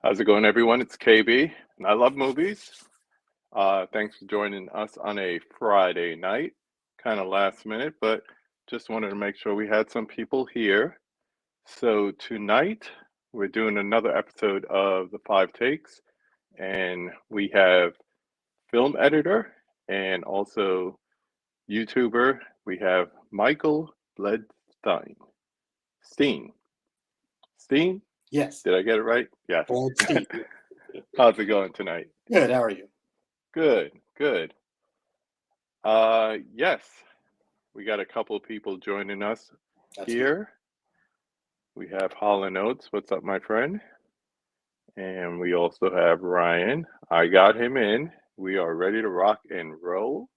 How's it going, everyone? It's KB, and I love movies. Thanks for joining us on a Friday night, kind of last minute, but just wanted to make sure we had some people here. So tonight, we're doing another episode of the Five Takes, and we have film editor and also YouTuber. We have Michael Bledstein. Steen. Steen? Yes. Did I get it right? Yes. Bledstein. How's it going tonight? Good. How are you? Good, good. Yes, we got a couple of people joining us That's good. here. We have Holland Oates. What's up, my friend? And we also have Ryan. I got him in. We are ready to rock and roll.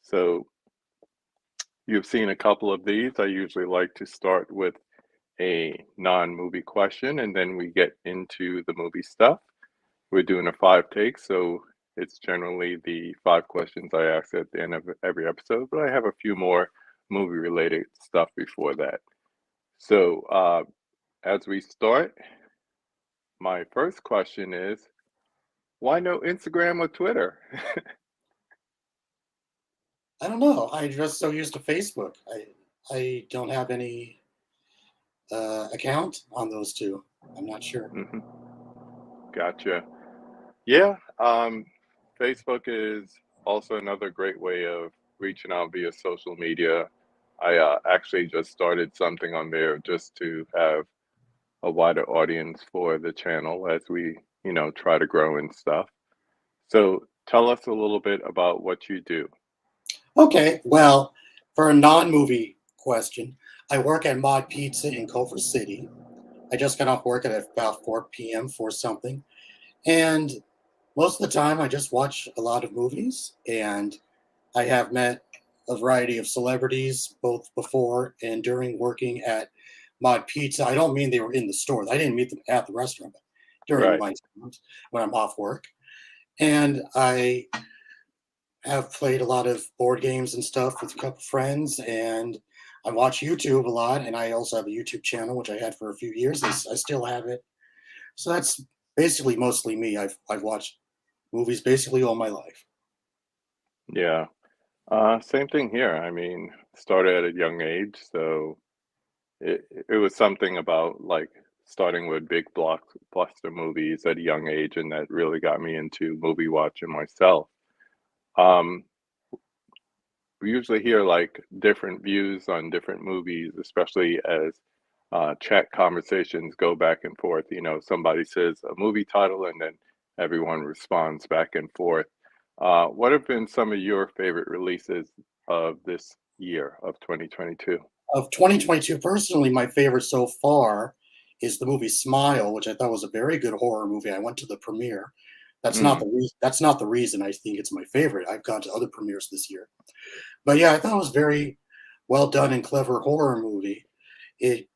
So you've seen a couple of these. I usually like to start with a non-movie question, and then we get into the movie stuff. We're doing a five takes, so it's generally the five questions I ask at the end of every episode, but I have a few more movie-related stuff before that. So, as we start, my first question is, why no Instagram or Twitter? I don't know. I just so used to Facebook. I don't have any account on those two. I'm not sure. Mhm. Gotcha. Yeah, Facebook is also another great way of reaching out via social media. I actually just started something on there just to have a wider audience for the channel as we, try to grow and stuff. So tell us a little bit about what you do. Okay. Well, for a non-movie question, I work at Mod Pizza in Culver City. I just got off work at about 4 p.m. for something, and most of the time I just watch a lot of movies. And I have met a variety of celebrities both before and during working at Mod Pizza. I don't mean they were in the store. I didn't meet them at the restaurant, but during Right. my times when I'm off work. And I have played a lot of board games and stuff with a couple friends, and I watch YouTube a lot. And I also have a YouTube channel, which I had for a few years. I still have it. So that's basically mostly me. I've watched movies basically all my life. Yeah. Same thing here. I mean, started at a young age, so it was something about like starting with big blockbuster movies at a young age, and that really got me into movie watching myself. Um, we usually hear like different views on different movies, especially as chat conversations go back and forth. Somebody says a movie title, and then everyone responds back and forth. What have been some of your favorite releases of this year of 2022? Of 2022, personally, my favorite so far is the movie Smile, which I thought was a very good horror movie. I went to the premiere. That's not Mm, the reason. That's not the reason I think it's my favorite. I've gone to other premieres this year, but yeah, I thought it was very well done and clever horror movie. It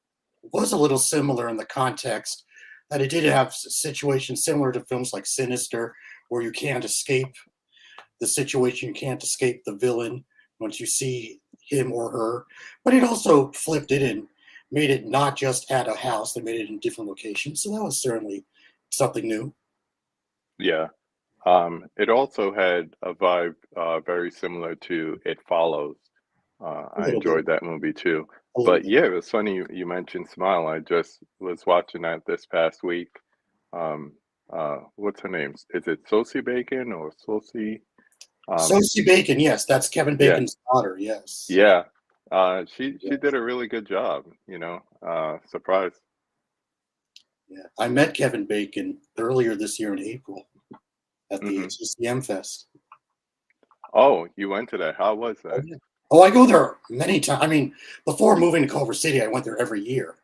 was a little similar in the context that it did have situations similar to films like Sinister, where you can't escape the situation, you can't escape the villain once you see him or her. But it also flipped it and made it not just at a house, they made it in different locations. So that was certainly something new. yeah. It also had a vibe very similar to It Follows. A I little bit. enjoyed that movie too. A little But bit. yeah, it was funny you mentioned Smile. I just was watching that this past week. Um, what's her name? Is it Sosie Bacon or Sosie? Um, Sosie Bacon, yes, that's Kevin yeah, Bacon's daughter, yes. yeah. She did Yes. a really good job. Surprise. Yeah. I met Kevin Bacon earlier this year in April at the Hmm. CCM Fest. Oh, you went to that. How was Oh, that? yeah. Oh, I go there many times. I mean, before moving to Culver City, I went there every year.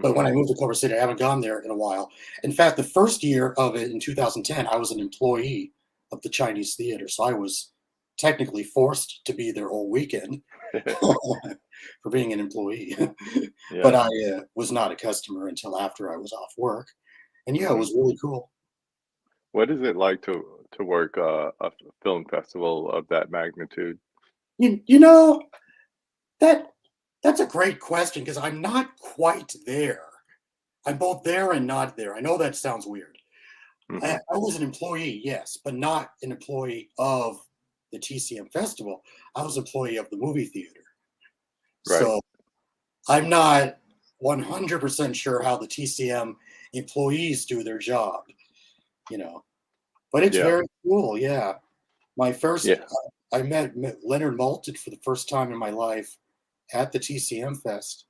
But when Hmm. I moved to Culver City, I haven't gone there in a while. In fact, the first year of it in 2010, I was an employee of the Chinese Theater. So I was technically forced to be there all weekend for being an employee. But Yeah. I was not a customer until after I was off work. And yeah, it Hmm. was really cool. What is it like to work a film festival of that magnitude? You know, that that's a great question because I'm not quite there. I'm both there and not there. I know that sounds weird. Hmm. I was an employee, yes, but not an employee of the TCM festival. I was an employee of the movie theater. Right. So I'm not 100% sure how the TCM employees do their job, you know, but it's Yeah. very cool. Yeah. My first, Yeah. I met Leonard Maltin for the first time in my life at the TCM Fest,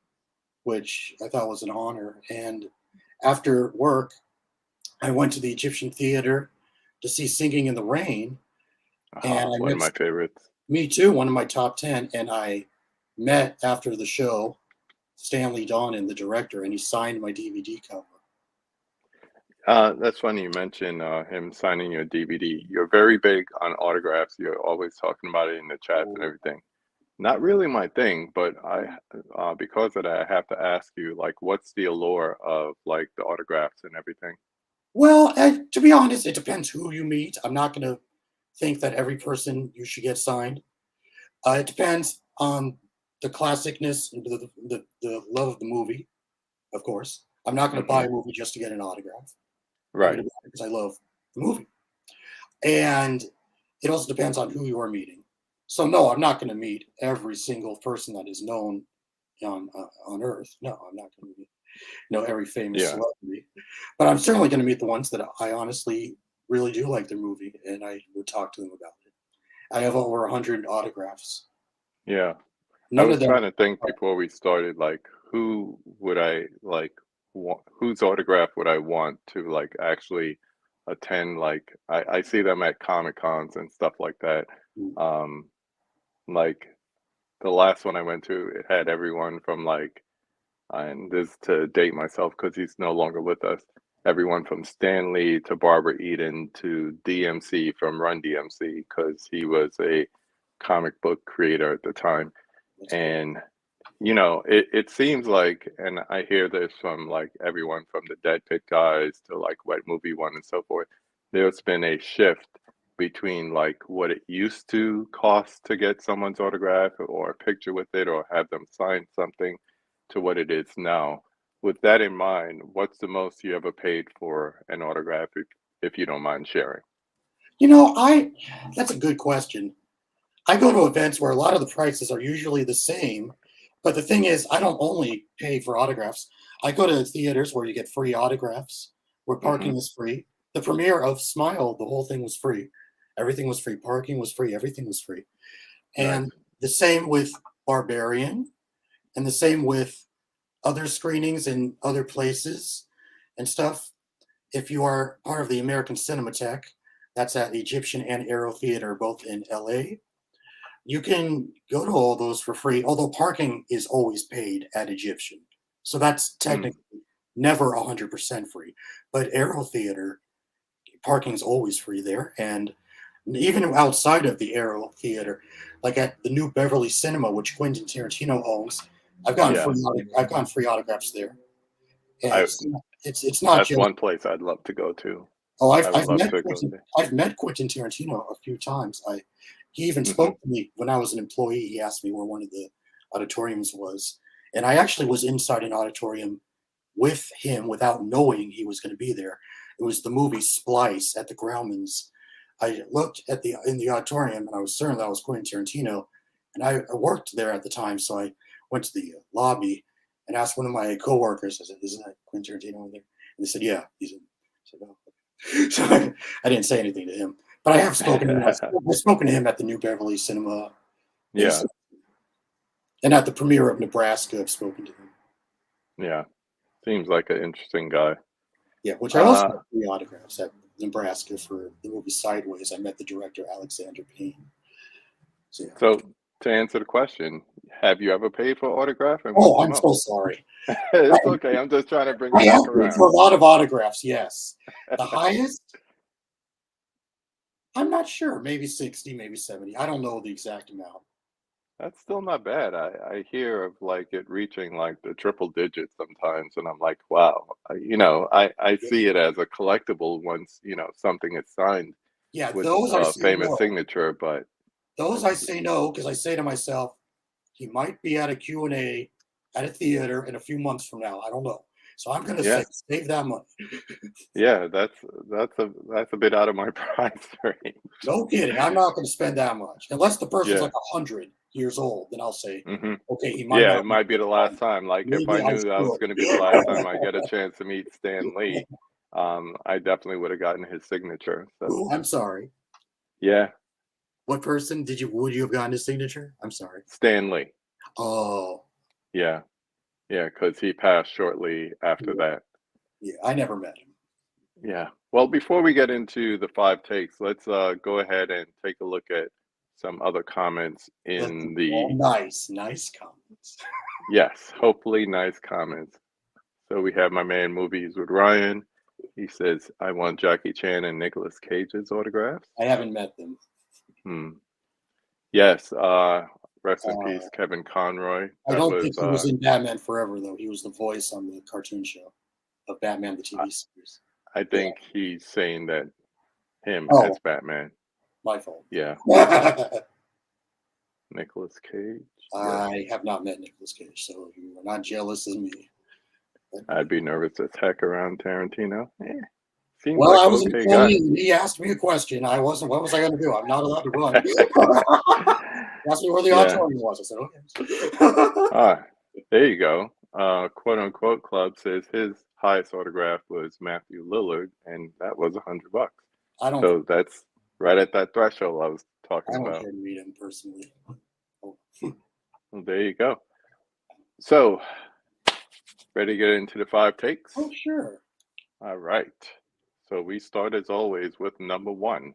which I thought was an honor. And after work, I went to the Egyptian Theater to see Singing in the Rain, and I One of met my favorites. me too, one of my top 10. And I met after the show Stanley Donen, the director, and he signed my DVD cover. That's funny you mentioned him signing your DVD. You're very big on autographs. You're always talking about it in the chats and everything. Not really my thing, but because of that, I have to ask you, like, what's the allure of like the autographs and everything? Well, to be honest, it depends who you meet. I'm not going to think that every person you should get signed. It depends on the classicness and the love of the movie, of course. I'm not going to buy Hmm. a movie just to get an autograph. I'm going Right. to buy it because I love the movie. And it also depends on who you are meeting. So, no, I'm not going to meet every single person that is known on Earth. No, I'm not going to meet every famous Yeah. celebrity, but I'm certainly going to meet the ones that I honestly really do like their movie, and I would talk to them about it. I have over 100 autographs. Yeah. I None was of them. trying to think before we started, like, who would I like whose autograph would I want to like actually attend? Like, I see them at Comic Cons and stuff like that. Um, like the last one I went to, it had everyone from like, and this to date myself because he's no longer with us. Everyone from Stan Lee to Barbara Eden to DMC from Run DMC because he was a comic book creator at the time. That's cool. And it seems like, and I hear this from like everyone from the Dead Pit guys to like Wet Movie One and so forth. There's been a shift between like what it used to cost to get someone's autograph or a picture with it or have them sign something to what it is now. With that in mind, what's the most you ever paid for an autograph if you don't mind sharing? I that's a good question. I go to events where a lot of the prices are usually the same, but the thing is, I don't only pay for autographs. I go to theaters where you get free autographs, where Hmm. parking is free. The premiere of Smile, the whole thing was free. Everything was free. Parking was free. Everything was free. And Nice. the same with Barbarian, and the same with other screenings in other places and stuff. If you are part of the American Cinematheque, that's at the Egyptian and Aero Theater, both in LA, you can go to all those for free, although parking is always paid at Egyptian. So that's Mm, technically never 100% free. But Aero Theater, parking is always free there. And even outside of the Aero Theater, like at the New Beverly Cinema, which Quentin Tarantino owns, yeah, I've gotten free autographs there. And I it's not that's just one place I'd love to go to. oh I would love to go there. I've met Quentin Tarantino a few times. He even Hmm. spoke to me when I was an employee. He asked me where one of the auditoriums was, and I actually was inside an auditorium with him without knowing he was going to be there. It was the movie Splice at the Grauman's. I looked at the in the auditorium and I was certain that was Quentin Tarantino, and I worked there at the time, so I went to the lobby and asked one of my coworkers. I said, "Isn't that Quentin Tarantino in there?" And they said, "Yeah, he's in." I said, "Oh." So I didn't say anything to him, but I have spoken to him. I've spoken to him at the New Beverly Cinema in, Yeah, and at the premiere of Nebraska. I've spoken to him. yeah. Seems like an interesting guy. Yeah, which I also Uh, got free autographs at Nebraska for the movie Sideways. I met the director Alexander Payne. So yeah. so to answer the question, have you ever paid for autograph and what's Oh, the I'm so most? sorry. I, It's okay. I'm just trying to bring I it have back paid for around. a lot of autographs. Yes, the highest. I'm not sure. Maybe 60, maybe 70. I don't know the exact amount. That's still not bad. I hear of like it reaching like the triple digits sometimes, and I'm like, wow. I see it as a collectible once, something is signed Yeah, with those I a say famous no. signature, but Those I say no because I say to myself, he might be at a Q&A at a theater in a few months from now. I don't know. So I'm going to yeah, say, save that money. Yeah, that's a bit out of my price range. No kidding. I'm not going to spend that much unless the person's Yeah. like 100 years old. Then I'll say, Hmm. okay, he might Yeah, not it be might be the last fun. time. Like if Maybe I I knew that was should. going to be the last time I get a chance to meet Stan Lee, I definitely would have gotten his signature. So Ooh, I'm sorry. yeah, What person would you have gotten his signature? I'm sorry. Stan Lee. Oh, Yeah, yeah, because he passed shortly after yeah, that. yeah. I never met him. Yeah. Well, before we get into the five takes, let's go ahead and take a look at some other comments Listen, in all the nice, nice comments. yes, hopefully nice comments. So we have my man Movies with Ryan. He says, I want Jackie Chan and Nicolas Cage's autographs. I haven't met them. Hmm. Yes, rest in Uh, peace, Kevin Conroy. I That don't was think he was in Batman Forever though. He was the voice on the cartoon show of Batman the I, TV series. I Yeah. think he's saying that him Oh, as Batman. my fault. Yeah. Nicolas Cage. Yes. I have not met Nicolas Cage, so you are not jealous as me. But, I'd be nervous as heck around Tarantino. Seems well, like I an was an okay guy. employee. And he asked me a question. I wasn't. What was I going to do? I'm not allowed to run. He asked me where the Yeah. auditorium was. I said, okay. Ah, there you go. Quote unquote club says his highest autograph was Matthew Lillard, and that was $100. I don't. So that's right at that threshold I was I talking don't about. care to meet him personally. Oh, Well, there you go. So, ready to get into the five oh takes? sure. All right. So we start as always with number one.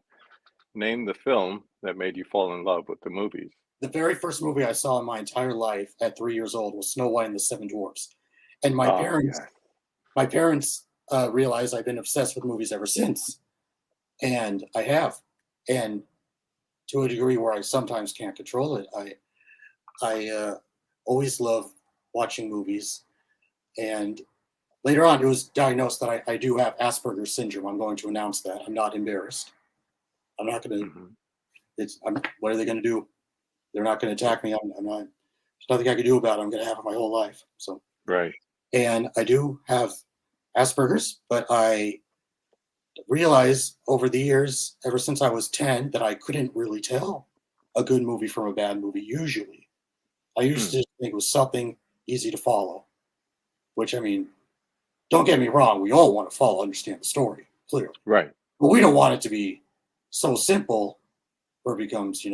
Name the film that made you fall in love with the movies. The very first movie I saw in my entire life at 3 years old was Snow White and the Seven Dwarfs, and Oh, yes. my parents realized I've been obsessed with movies ever since, and I have, and to a degree where I sometimes can't control it. I always love watching movies, and later on it was diagnosed that I do have Asperger's syndrome. I'm going to announce that. I'm not embarrassed. I'm not going to. Hmm. What are they going to do? They're not going to attack me. I'm not. There's nothing I can do about it. I'm going to have it my whole life. So, Right. and I do have Asperger's, but I realized over the years, ever since I was 10, that I couldn't really tell a good movie from a bad movie. Usually, I used Hmm. to think it was something easy to follow. Which I mean, don't get me wrong. We all want to follow, understand the story clearly, Right. but we don't want it to be so simple where it becomes,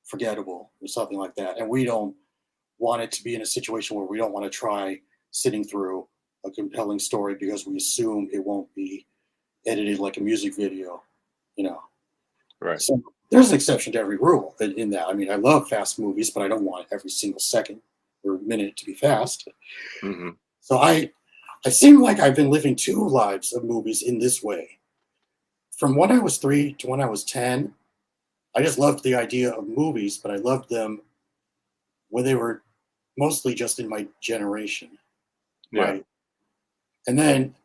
forgettable or something like that. And we don't want it to be in a situation where we don't want to try sitting through a compelling story because we assume it won't be edited like a music video, you know. Right. So there's an exception to every rule in that. I mean, I love fast movies, but I don't want every single second or minute to be fast. Hmm. So I seem like I've been living two lives of movies in this way. From when I was 3 to when I was 10, I just loved the idea of movies, but I loved them when they were mostly just in my generation. Yeah. My and then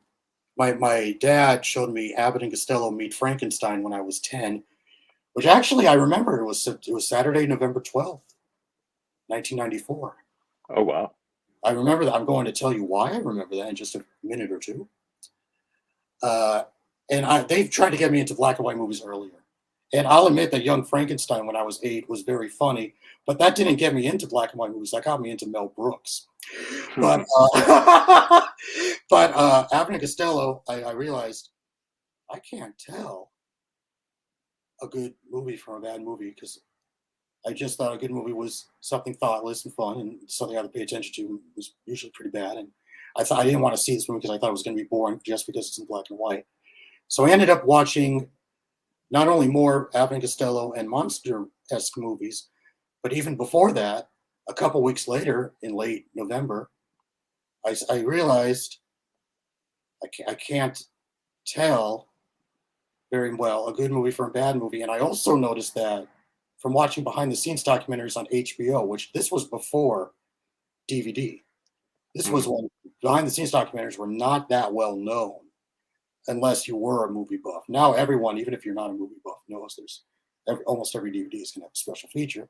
my dad showed me Abbott and Costello Meet Frankenstein when I was 10, which actually I remember it was Saturday, November 12th, 1994. Oh, wow. I remember that. I'm going to tell you why I remember that in just a minute or two. Uh, and they've tried to get me into black and white movies earlier. And I'll admit that Young Frankenstein, when I was 8, was very funny, but that didn't get me into black and white movies. That got me into Mel Brooks. But Abbott and Costello, I realized I can't tell a good movie from a bad movie because I just thought a good movie was something thoughtless and fun and something I had to pay attention to was usually pretty bad. And I thought I didn't want to see this movie because I thought it was going to be boring just because it's in black and white. So I ended up watching not only more Abbott and Costello and monster-esque movies, but even before that, a couple weeks later in late November, I realized I can't tell very well a good movie from a bad movie. And I also noticed that from watching behind the scenes documentaries on HBO, which this was before DVD. This was Mm. when behind the scenes documentaries were not that well known unless you were a movie buff. Now everyone, even if you're not a movie buff, knows almost every DVD is going to have a special feature.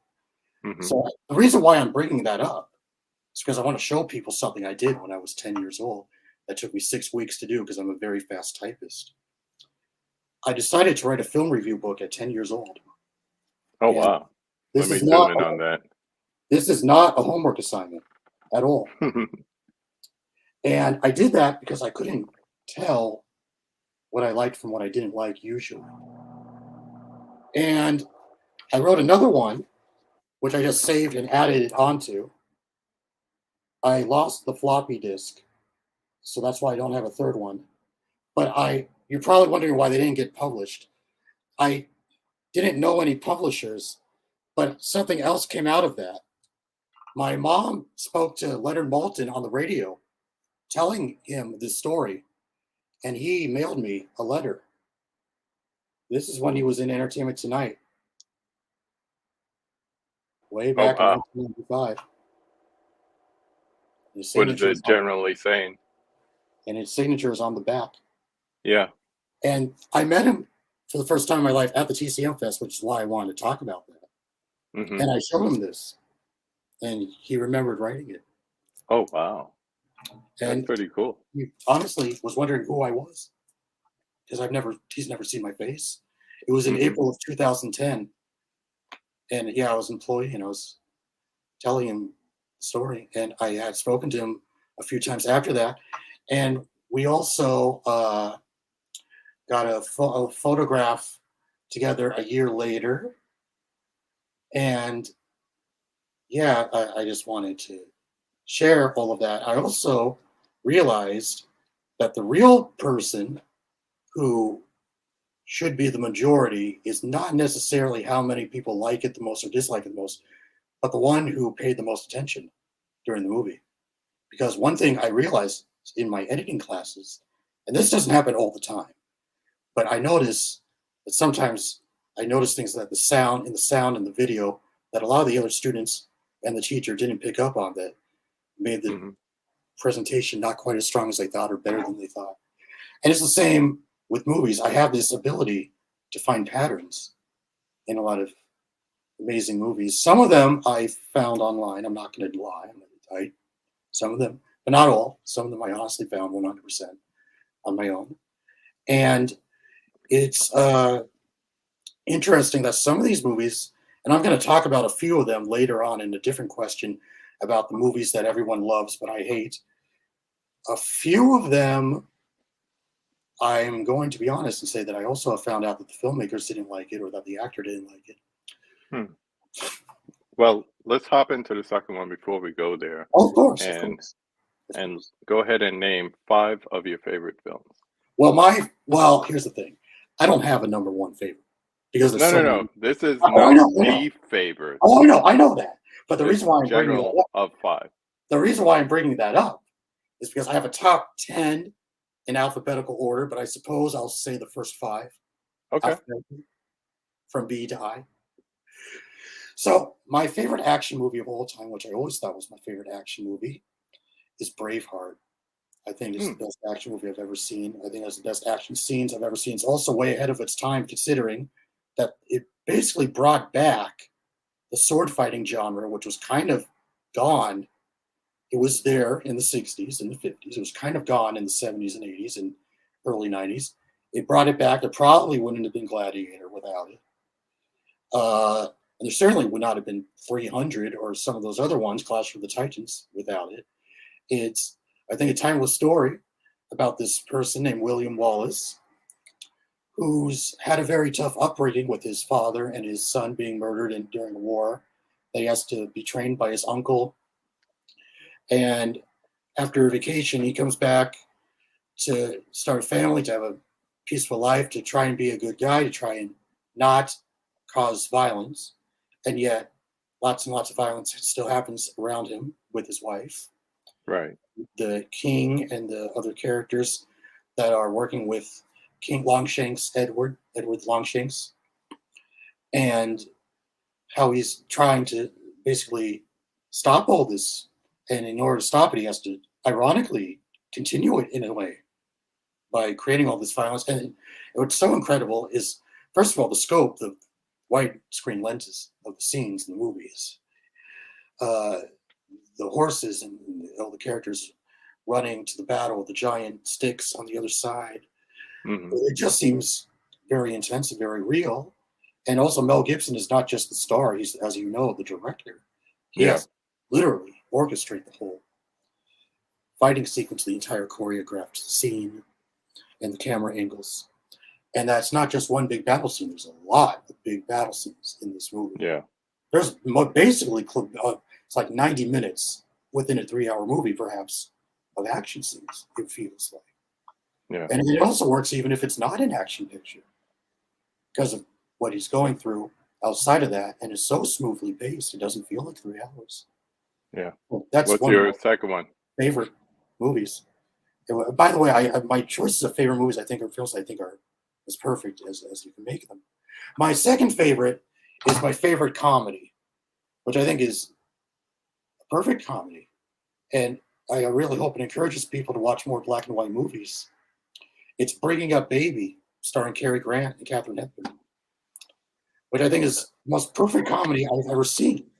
Hmm. So the reason why I'm bringing that up is because I want to show people something I did when I was 10 years old. that took me 6 weeks to do because I'm a very fast typist. I decided to write a film review book at 10 years old. Oh, And wow. Let this me is zoom not in on that. this is not a homework assignment at all. And I did that because I couldn't tell what I liked from what I didn't like usually. And I wrote another one, which I just saved and added it onto. I lost the floppy disk, so that's why I don't have a third one. But you're probably wondering why they didn't get published. I didn't know any publishers, but something else came out of that. My mom spoke to Leonard Maltin on the radio, telling him this story, and he mailed me a letter. This is when he was in Entertainment Tonight, way Oh, back in wow. 1995. His What is signature is it on, generally saying? and his signature is on the back. Yeah. And I met him for the first time in my life at the TCM Fest, which is why I wanted to talk about that. Hmm. And I showed him this, and he remembered writing it. Oh, wow. That's And pretty cool. he honestly was wondering who I was because he's never seen my face. It was in Hmm. April of 2010, and yeah, I was employed, and I was telling him the story, and I had spoken to him a few times after that, and we also got a photograph together a year later, and yeah, I just wanted to share all of that. I also realized that the real person who should be the majority is not necessarily how many people like it the most or dislike it the most, but the one who paid the most attention during the movie. Because one thing I realized in my editing classes, and this doesn't happen all the time, but I notice that sometimes I notice things that the sound and the video that a lot of the other students and the teacher didn't pick up on that made the Hmm. presentation not quite as strong as they thought or better than they thought. And it's the same with movies. I have this ability to find patterns in a lot of amazing movies. Some of them I found online. I'm not going to lie. I'm going to type. Some of them, but not all. Some of them I honestly found 100% on my own. And it's interesting that some of these movies, and I'm going to talk about a few of them later on in a different question about the movies that everyone loves but I hate. A few of them, I'm going to be honest and say that I also have found out that the filmmakers didn't like it or that the actor didn't like it. Hmm. Well, let's hop into the second one before we go there, Oh, of course, of and course, of and course. go ahead and name 5 of your favorite films. Well, here's the thing. I don't have a number one favorite because there's No, so no, no. many. This is Oh, not I know. the favorite. Oh, I know that. But the Just reason why I'm bringing that general up, of 5. the reason why I'm bringing that up is because I have a top 10 in alphabetical order, but I suppose I'll say the first 5 Okay. alphabetically from B to I. So my favorite action movie of all time, which I always thought was my favorite action movie, is Braveheart. I think it's Hmm. the best action movie I've ever seen. I think it has the best action scenes I've ever seen. It's also way ahead of its time, considering that it basically brought back the sword fighting genre, which was kind of gone. It was there in the 60s and the 50s. It was kind of gone in the 70s and 80s and early 90s. It brought it back. It probably wouldn't have been Gladiator without it. And there certainly would not have been 300 or some of those other ones, Clash of the Titans, without it. It's, I think, a timeless story about this person named William Wallace, who's had a very tough upbringing with his father and his son being murdered during a war. He has to be trained by his uncle. And after vacation, he comes back to start a family, to have a peaceful life, to try and be a good guy, to try and not cause violence. And yet, lots and lots of violence still happens around him with his wife, Right. the king, and the other characters that are working with King Longshanks, Edward Longshanks, and how he's trying to basically stop all this. And in order to stop it, he has to, ironically, continue it in a way by creating all this violence. And what's so incredible is, first of all, the scope, the widescreen lenses of the scenes in the movies, uh, the horses and all the characters running to the battle with the giant sticks on the other side. Hmm. It just seems very intense and very real. And also, Mel Gibson is not just the star; he's, as you know, the director. He Yeah. has to literally orchestrate the whole fighting sequence, the entire choreographed scene, and the camera angles. And that's not just one big battle scene. There's a lot of big battle scenes in this movie. Yeah. There's basically it's like 90 minutes within a 3-hour movie, perhaps, of action scenes. It feels like, Yeah. and it also works even if it's not an action picture because of what he's going through outside of that, and it's so smoothly paced. It doesn't feel like 3 hours. Yeah. Well, that's What's one of your my second one? favorite movies. By the way, my choices of favorite movies, I think, are films I think are as perfect as you can make them. My second favorite is my favorite comedy, which I think is a perfect comedy. And I really hope it encourages people to watch more black and white movies. It's Bringing Up Baby, starring Cary Grant and Katharine Hepburn, which I think is the most perfect comedy I've ever seen.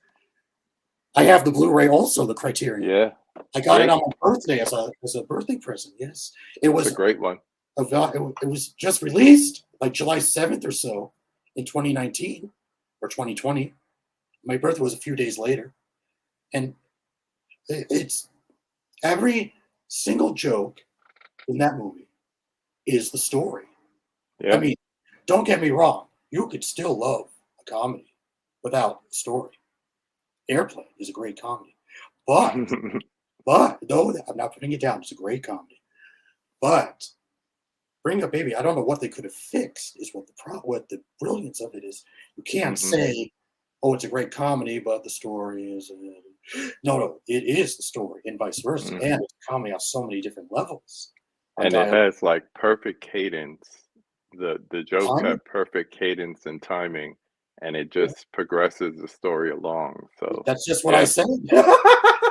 I have the Blu-ray also, the Criterion. Yeah. I got it Great. on my birthday as a birthday present. Yes, it It's a was great one. it was just released like July 7th or so in 2019 or 2020. My birthday was a few days later, and it's every single joke in that movie is the story. I Yeah. mean, don't get me wrong, you could still love a comedy without a story. Airplane is a great comedy, but no, I'm not putting it down. It's a great comedy, but Bring Up Baby, I don't know what they could have fixed. Is what the brilliance of it is. You can't Hmm. say, "Oh, it's a great comedy," but the story is. No, it is the story, and vice versa. Hmm. And it's a comedy on so many different levels. On And it dialogue, has like perfect cadence. The jokes timing. have perfect cadence and timing, and it just progresses the story along. So That's just what I yeah. said.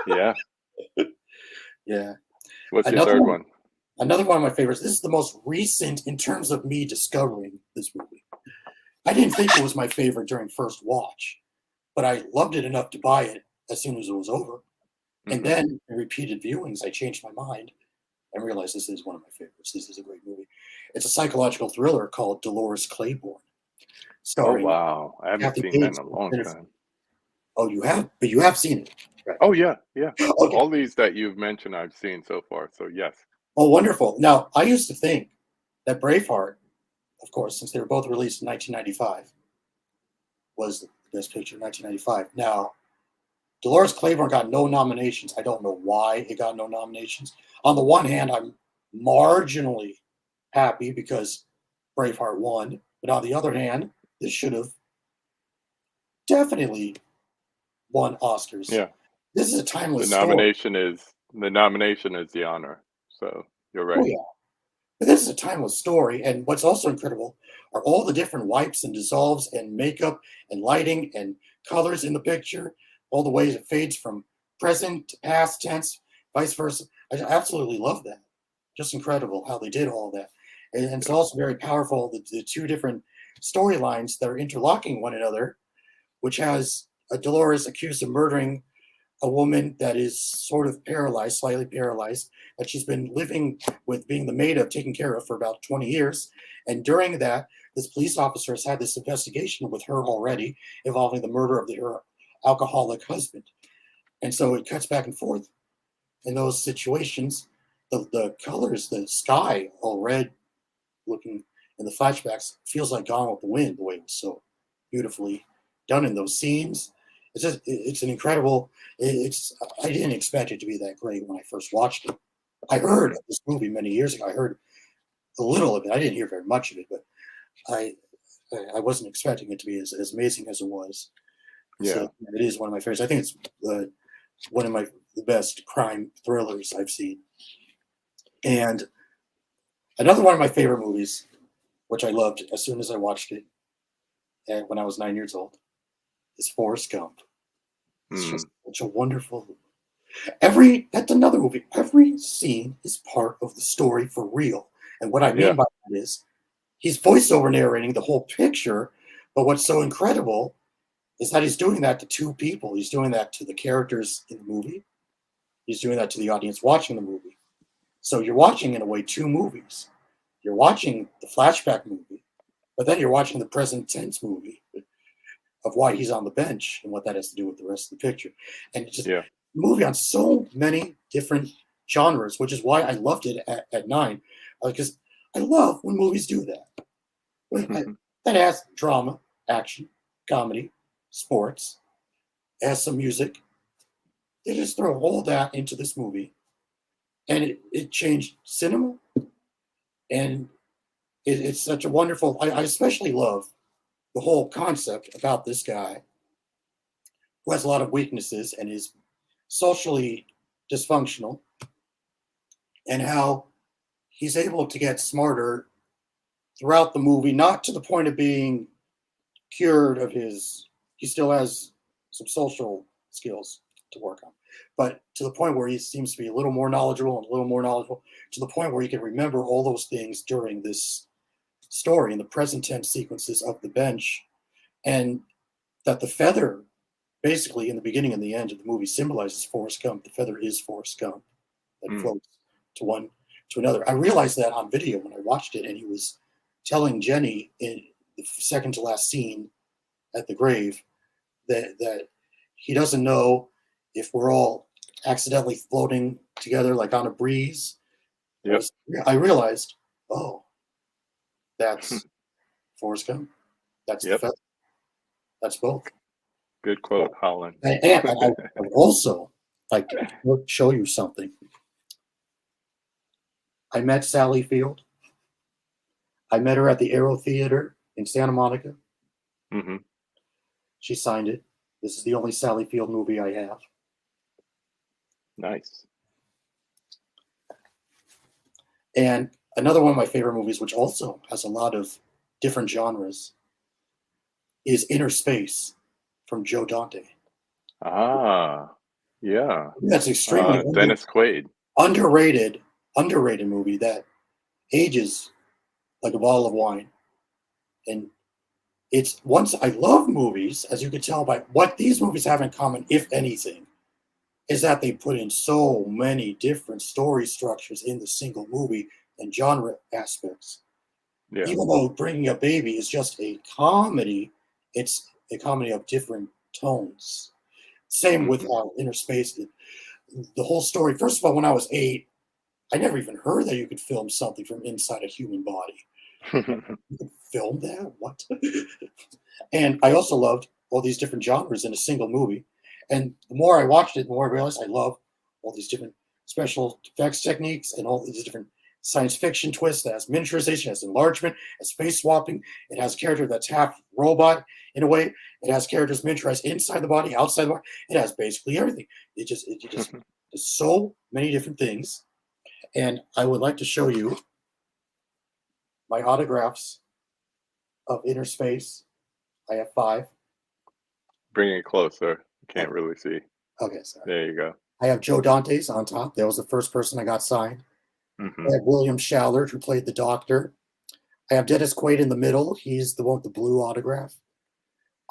Yeah. Yeah. What's your Another third one. one? Another one of my favorites. This is the most recent in terms of me discovering this movie. I didn't think it was my favorite during first watch, but I loved it enough to buy it as soon as it was over. And Hmm. then in repeated viewings, I changed my mind and realized this is one of my favorites. This is a great movie. It's a psychological thriller called Dolores Claiborne, Oh starring wow. I haven't Kathy seen that in Bates a and long Jennifer. time. Oh, you have, but you have seen it, right? Oh yeah, yeah. Okay. All these that you've mentioned I've seen so far. So yes. Oh, wonderful. Now, I used to think that Braveheart, of course, since they were both released in 1995, was the best picture in 1995. Now, Dolores Claiborne got no nominations. I don't know why it got no nominations. On the one hand, I'm marginally happy because Braveheart won, but on the other hand, this should have definitely won Oscars. Yeah. This is a The timeless story. nomination is the nomination is the honor. So you're Oh right. yeah, but this is a timeless story. And what's also incredible are all the different wipes and dissolves and makeup and lighting and colors in the picture, all the ways it fades from present to past tense, vice versa. I absolutely love that. Just incredible how they did all that. And it's Yeah. also very powerful, the two different storylines that are interlocking one another, which has a Dolores accused of murdering a woman that is sort of paralyzed, slightly paralyzed, that she's been living with, being the maid of, taking care of for about 20 years. And during that, this police officer has had this investigation with her already involving the murder of her alcoholic husband. And so it cuts back and forth in those situations. The colors, the sky, all red looking in the flashbacks, feels like Gone with the Wind, the way it was so beautifully done in those scenes. It's an incredible. It's I didn't expect it to be that great when I first watched it. I heard Mhm. of this movie many years ago. I heard a little of it. I didn't hear very much of it, but I I wasn't expecting it to be as amazing as it was. So Yeah. it is one of my favorites. I think it's one of the best crime thrillers I've seen. And another one of my favorite movies, which I loved as soon as I watched it, and when I was 9 years old, is Forrest Gump. It's Mm. just such a wonderful. That's another movie. Every scene is part of the story for real. And what I mean Yeah. by that is he's voiceover narrating the whole picture, but what's so incredible is that he's doing that to two people. He's doing that to the characters in the movie. He's doing that to the audience watching the movie. So you're watching, in a way, two movies. You're watching the flashback movie, but then you're watching the present tense movie of why he's on the bench and what that has to do with the rest of the picture. And it's just Yeah. movie on so many different genres, which is why I loved it at 9, because I love when movies do that. That has drama, action, comedy, sports, has some music. They just throw all that into this movie, and it changed cinema, and it's such a wonderful. I especially love the whole concept about this guy who has a lot of weaknesses and is socially dysfunctional, and how he's able to get smarter throughout the movie, not to the point of being cured of his. He still has some social skills to work on, but to the point where he seems to be a little more knowledgeable and a little more knowledgeable, to the point where he can remember all those things during this story in the present tense sequences of the bench, and that the feather, basically in the beginning and the end of the movie, symbolizes Forrest Gump. The feather is Forrest Gump that floats to one to another. I realized that on video when I watched it, and he was telling Jenny in the second to last scene at the grave that he doesn't know if we're all accidentally floating together like on a breeze. Yep. I realized, oh, that's Forrest Gump. That's the feather. That's both. Good quote, Holland. And I would also like to show you something. I met Sally Field. I met her at the Aero Theater in Santa Monica. Mm-hmm. She signed it. This is the only Sally Field movie I have. Nice. And another one of my favorite movies, which also has a lot of different genres, is Inner Space from Joe Dante. Ah, yeah. That's extremely Dennis Quaid. underrated movie that ages like a bottle of wine. And it's once I love movies, as you can tell by what these movies have in common, if anything, is that they put in so many different story structures in the single movie and genre aspects. Yeah. Even though Bringing a Baby is just a comedy, it's a comedy of different tones. Same with Inner Space. The whole story, first of all, when I was 8, I never even heard that you could film something from inside a human body. You could film that? What? And I also loved all these different genres in a single movie. And the more I watched it, the more I realized I love all these different special effects techniques and all these different science fiction twists that has miniaturization, has enlargement, has space swapping. It has a character that's half robot in a way. It has characters miniaturized inside the body, outside the body. It has basically everything. It just there's so many different things. And I would like to show you my autographs of Inner Space. I have 5. Bring it closer. Can't really see. Okay, sorry. There you go. I have Joe Dante's on top. That was the first person I got signed. Mm-hmm. I have William Shallard, who played the Doctor. I have Dennis Quaid in the middle. He's the one with the blue autograph.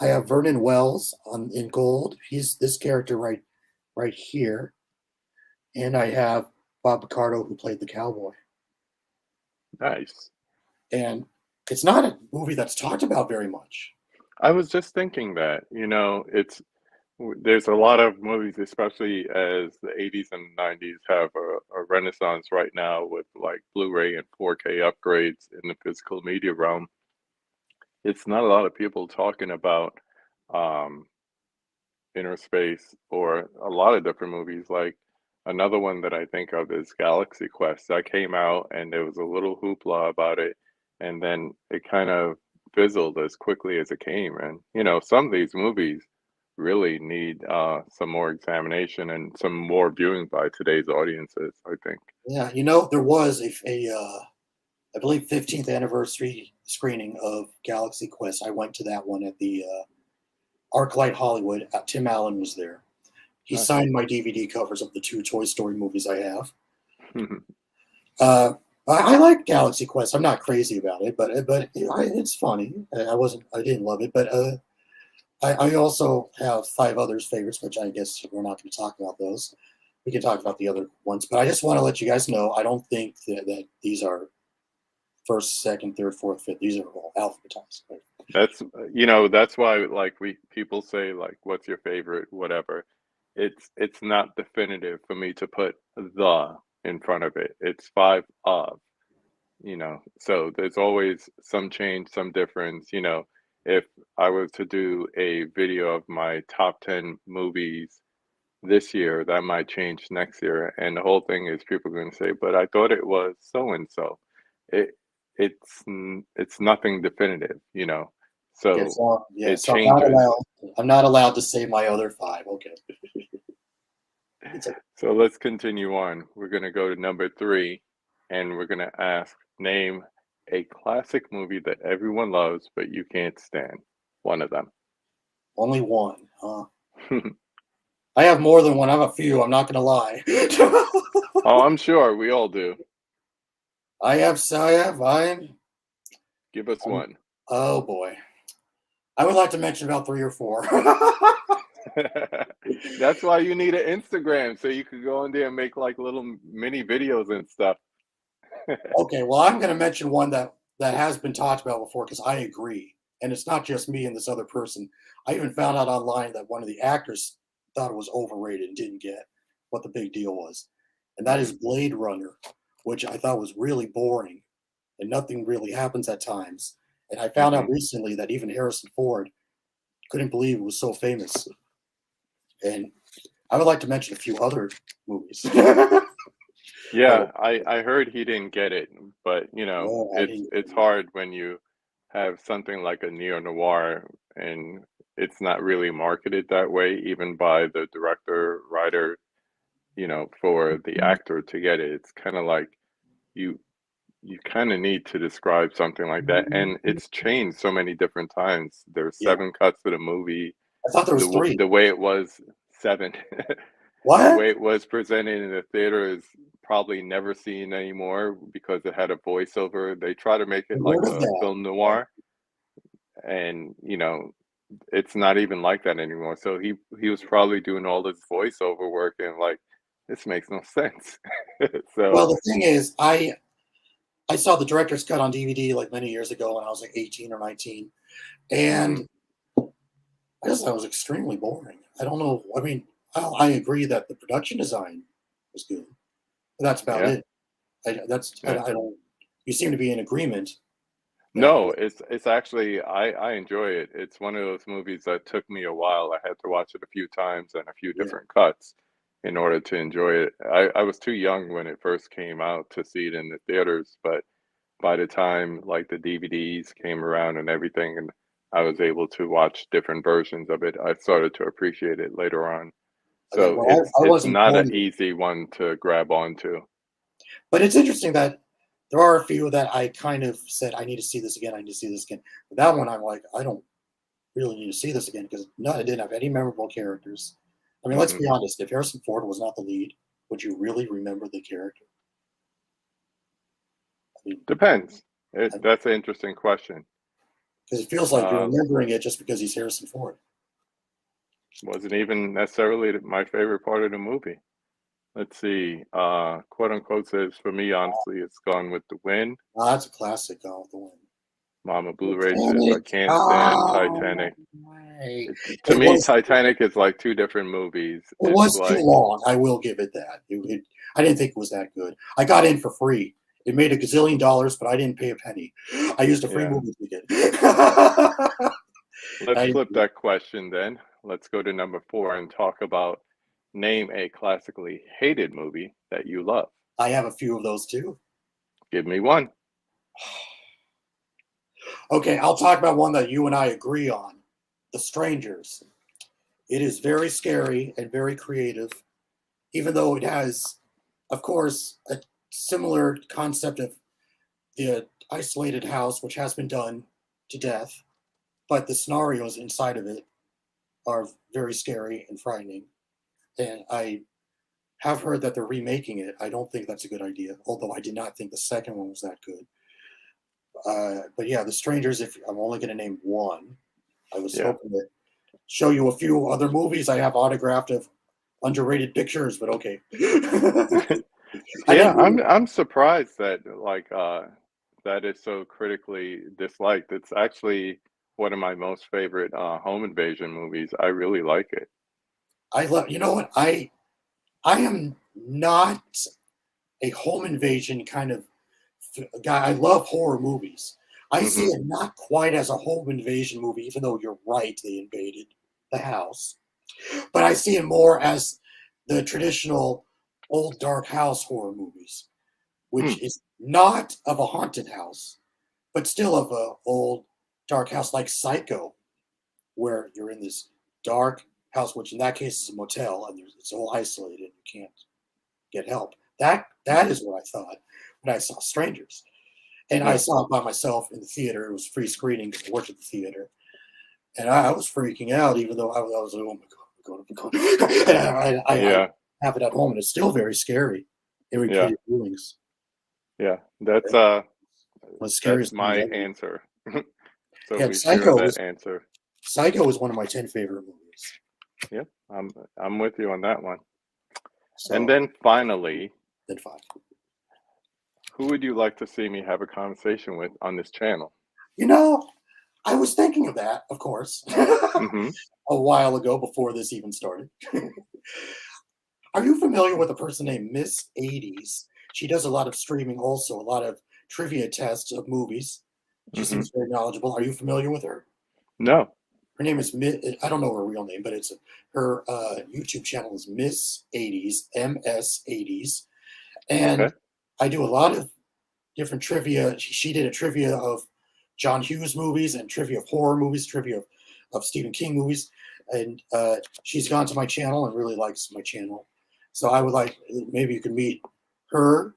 I have Vernon Wells in gold. He's this character right here. And I have Bob Picardo, who played the cowboy. Nice. And it's not a movie that's talked about very much. I was just thinking that, there's a lot of movies, especially as the 80s and 90s have a renaissance right now with like Blu-ray and 4K upgrades in the physical media realm. It's not a lot of people talking about Inner Space or a lot of different movies. Like another one that I think of is Galaxy Quest. That came out and there was a little hoopla about it, and then it kind of fizzled as quickly as it came. And some of these movies really need some more examination and some more viewing by today's audiences, I think. Yeah, there was I believe 15th anniversary screening of Galaxy Quest. I went to that one at the ArcLight Hollywood. Tim Allen was there. He Nice. signed my DVD covers of the 2 Toy Story movies I have. I like Galaxy Quest. I'm not crazy about it, but it's funny. I didn't love it, but I also have 5 others favorites, which I guess we're not going to talk about those. we can talk about the other ones. But I just want to let you guys know I don't think that these are first, second, third, fourth, fifth. These are all alphabetized. Right? That's that's why like we people say like what's your favorite whatever. It's not definitive for me to put the in front of it. It's five of, So there's always some change, some difference, If I was to do a video of my top 10 movies this year, that might change next year. And the whole thing is people are going to say, but I thought it was so and so. It it's nothing definitive, Okay, so so yeah, it so I'm not changes. allowed. I'm not allowed to say my other five. Okay, it's okay. So let's continue on. We're going to go to number three, and we're going to ask, name a classic movie that everyone loves, but you can't stand. One of them. Only one. I have more than one. I have a few. I'm not going to lie. Oh, I'm sure we all do. I have. I'm. Give us one. Oh boy. I would like to mention about three or four. That's why you need an Instagram so you could go in there and make like little mini videos and stuff. Okay, well, I'm going to mention one that has been talked about before because I agree, and it's not just me and this other person. I even found out online that one of the actors thought it was overrated and didn't get what the big deal was, and that is Mhm, Blade Runner, which I thought was really boring and nothing really happens at times. And I found out mhm. recently that even Harrison Ford couldn't believe it was so famous. And I would like to mention a few other movies. Yeah, Oh, I heard he didn't get it, but no, I it's didn't. it's hard when you have something like a neo-noir and it's not really marketed that way, even by the director, writer, for the actor to get it. It's kind of like you you kind of need to describe something like that, and it's changed so many different times. There's Yeah, seven cuts to the movie. I thought there was three. The way it was seven, the What? way it was presented in the theater is probably never seen anymore because it had a voiceover. They try to make I it like heard of a that. film Yeah. noir, and it's not even like that anymore. So he was probably doing all this voiceover work and like this makes no sense. Well, So the thing is, I saw the director's cut on DVD like many years ago when I was like 18 or 19, mhm, and I just thought it was extremely boring. I don't know. I mean, I agree that the production design was good, but that's about yeah, it. I yeah. don't. You seem to be in agreement that No, it's actually I enjoy it. It's one of those movies that took me a while. I had to watch it a few times and a few yeah. different cuts in order to enjoy it. I was too young when it first came out to see it in the theaters, but by the time like the DVDs came around and everything, and I was able to watch different versions of it, I started to appreciate it later on. Okay. So Well, it's I it's wasn't not an born yet, easy one to grab onto. but it's interesting that there are a few that I kind of said I need to see this again. I need to see this again. But that one, I'm like, I don't really need to see this again because no, it didn't have any memorable characters. I mean, let's Hmm. be honest. If Harrison Ford was not the lead, would you really remember the character? I mean, Depends. because That's an interesting question. it feels like you're Uh, remembering it just because he's Harrison Ford. Wasn't even necessarily my favorite part of the movie. Let's see. Quote unquote says for me, honestly, it's Gone with the Wind. Oh, that's a classic. Gone with the Wind. Mama Blu-ray says I Titanic. can't stand Oh, Titanic. my. To It me, was Titanic is like two different movies. it It's was too like, long. I will give it that. I didn't think it was that good. I got in for free. It made a gazillion dollars, but I didn't pay a penny. I used a free yeah. movie ticket. Let's I, flip that question then. Let's go to number four and talk about name a classically hated movie that you love. I have a few of those too. Give me one. Okay, I'll talk about one that you and I agree on. The Strangers. It is very scary and very creative, even though it has, of course, a similar concept of the isolated house, which has been done to death, but the scenarios inside of it are very scary and frightening. And I have heard that they're remaking it. I don't think that's a good idea, although I did not think the second one was that good. But yeah, The Strangers, if I'm only going to name one, I was Yeah. hoping to show you a few other movies I have autographed of underrated pictures, but okay. I Yeah, didn't really. I'm surprised that that is so critically disliked. It's actually one of my most favorite home invasion movies. I really like it. I love. You know what? I am not a home invasion kind of guy. I love horror movies. I see Hmm. it not quite as a home invasion movie, even though you're right, they invaded the house. But I see it more as the traditional old dark house horror movies, Hmm. which is not of a haunted house, but still of a old dark house like Psycho, where you're in this dark house, which in that case is a motel, and it's all isolated. You can't get help. That is what I thought when I saw Strangers, and I Yeah, saw it by myself in the theater. It was free screening because I worked at the theater, and I was freaking out, even though I was like, "Oh my god, oh my god!" And I yeah, have it at home, and it's still very scary in yeah, repeated viewings. yeah. One of the That's scariest things my ever. answer. So Yeah, we share that answer. Psycho is one of my 10 favorite movies. Yep, I'm with you on that one. And So then finally, then five. who would you like to see me have a conversation with on this channel? You know, I was thinking of that, of course, Mm-hmm. a while ago before this even started. Are you familiar with a person named Miss 80s? She does a lot of streaming also, a lot of trivia tests of movies. She Mm-hmm. seems very knowledgeable. Are you familiar with her? No. Her name is I don't know her real name, but it's her YouTube channel is Miss 80s, MS 80s. Okay. And I do a lot of different trivia. She did a trivia of John Hughes movies and trivia of horror movies, trivia of Stephen King movies. And she's gone to my channel and really likes my channel. So I would like, maybe you can meet her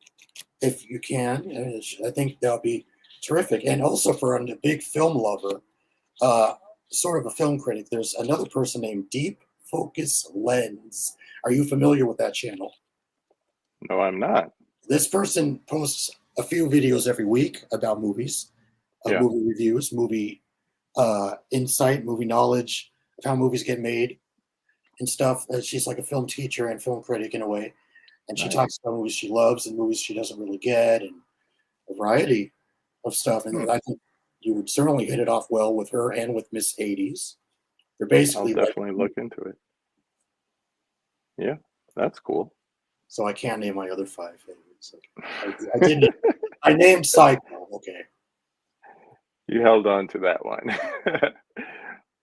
if you can. I think that would be terrific. And also for a big film lover, uh, sort of a film critic, there's another person named Deep Focus Lens. Are you familiar with that channel? No, I'm not. This person posts a few videos every week about movies, Yeah. movie reviews, movie insight, movie knowledge of how movies get made and stuff. She's like a film teacher and film critic in a way, and she Nice. talks about movies she loves and movies she doesn't really get, and a variety of stuff. Hmm. And I think you would certainly hit it off well with her and with Miss 80s. They're I'll basically like, definitely look into it. Yeah, that's cool. so I can't name my other five favorites. I did. I named Psycho. Okay, You held on to that one.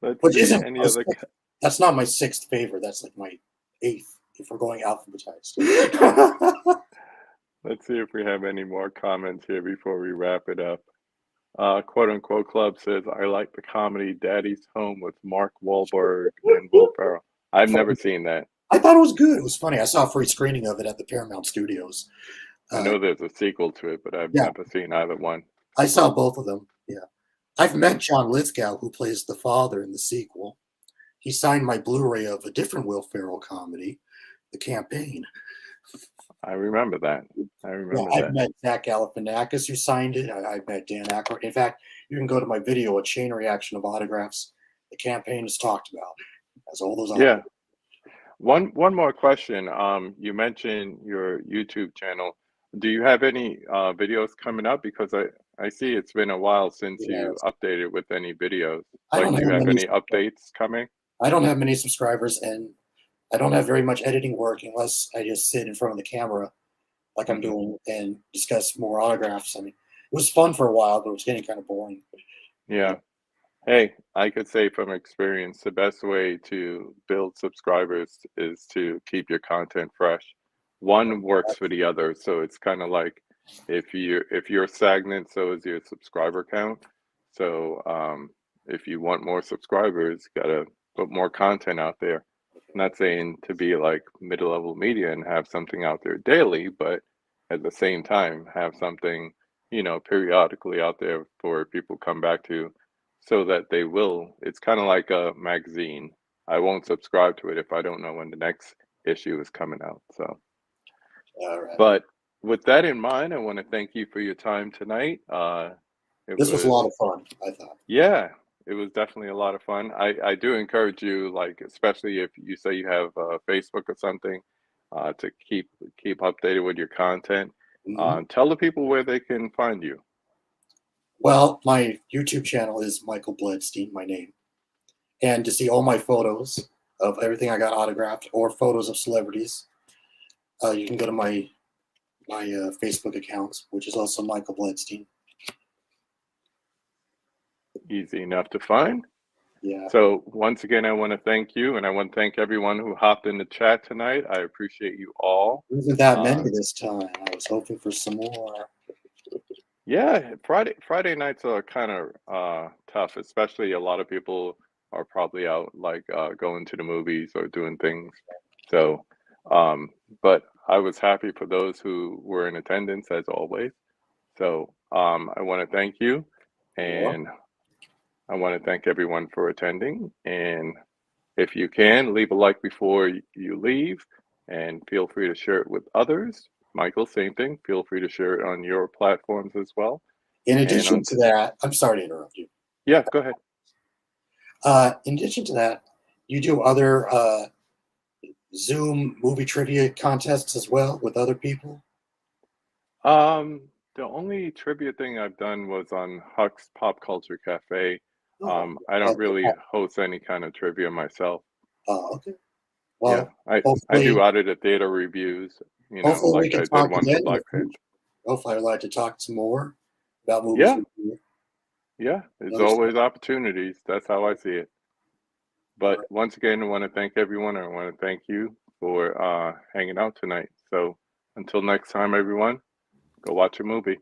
Let's which see isn't any my other. sixth, that's not my sixth favorite. That's like my eighth if we're going alphabetized. Let's see if we have any more comments here before we wrap it up. Quote unquote club says, I like the comedy Daddy's Home with Mark Wahlberg and Will Ferrell. I've never seen that. I thought it was good. It was funny. I saw a free screening of it at the Paramount Studios. I Uh, know there's a sequel to it, but I've yeah, never seen either one. I saw both of them. Yeah, I've met John Lithgow, who plays the father in the sequel. He signed my Blu-ray of a different Will Ferrell comedy, The Campaign. I remember that. I Yeah, remember I've that. met Zach Galifianakis, who signed it. I've met Dan Aykroyd. In fact, you can go to my video, a chain reaction of autographs. The Campaign is talked about as all those Yeah. autographs. One more question. You mentioned your YouTube channel. Do you have any videos coming up? Because I see it's been a while since you Yes. updated with any videos. I Like, don't do you have have many. any updates coming? I don't have many subscribers, and I don't have very much editing work unless I just sit in front of the camera like I'm Hmm. doing and discuss more autographs. I mean, it was fun for a while, but it was getting kind of boring. Yeah. Hey, I could say from experience, the best way to build subscribers is to keep your content fresh. One works for the other, so it's kind of like if you're stagnant, so is your subscriber count. So if you want more subscribers, gotta put more content out there. Not saying to be like mid-level media and have something out there daily, but at the same time have something, periodically out there for people come back to so that they will. It's kind of like a magazine. I won't subscribe to it if I don't know when the next issue is coming out. So, All right. but with that in mind, I want to thank you for your time tonight. It This was a lot was, of fun, I thought. yeah, It was definitely a lot of fun. I do encourage you, like, especially if you say you have Facebook or something, to keep updated with your content. Mhm. Tell the people where they can find you. Well, my YouTube channel is Michael Bledstein, my name. And to see all my photos of everything I got autographed or photos of celebrities, you can go to my Facebook account, which is also Michael Bledstein. Easy enough to find. Yeah, So once again, I want to thank you, and I want to thank everyone who hopped in the chat tonight. I appreciate you all. there isn't that many Uh, this time. I was hoping for some more. yeah, Friday nights are kind of tough, especially a lot of people are probably out like going to the movies or doing things. So, um, but I was happy for those who were in attendance as always. So, I want to thank you, You're and welcome. I want to thank everyone for attending. And if you can, leave a like before you leave, and feel free to share it with others. Michael, same thing. Feel free to share it on your platforms as well. In And addition on, to that, I'm sorry to interrupt you. yeah, go ahead. In addition to that, you do other Zoom movie trivia contests as well with other people. The only trivia thing I've done was on Huck's Pop Culture Cafe. Oh, I don't okay. really host any kind of trivia myself. Okay. Yeah, Well, I do hopefully, out of the theater reviews, hopefully we like can I did talk one for again in Black the Panther. future. Hopefully, I'd like to talk some more about movies Yeah, with you. yeah, there's Other stuff. always opportunities. That's how I see it. All But right. once again, I want to thank everyone. I want to thank you for hanging out tonight. So until next time, everyone, go watch a movie.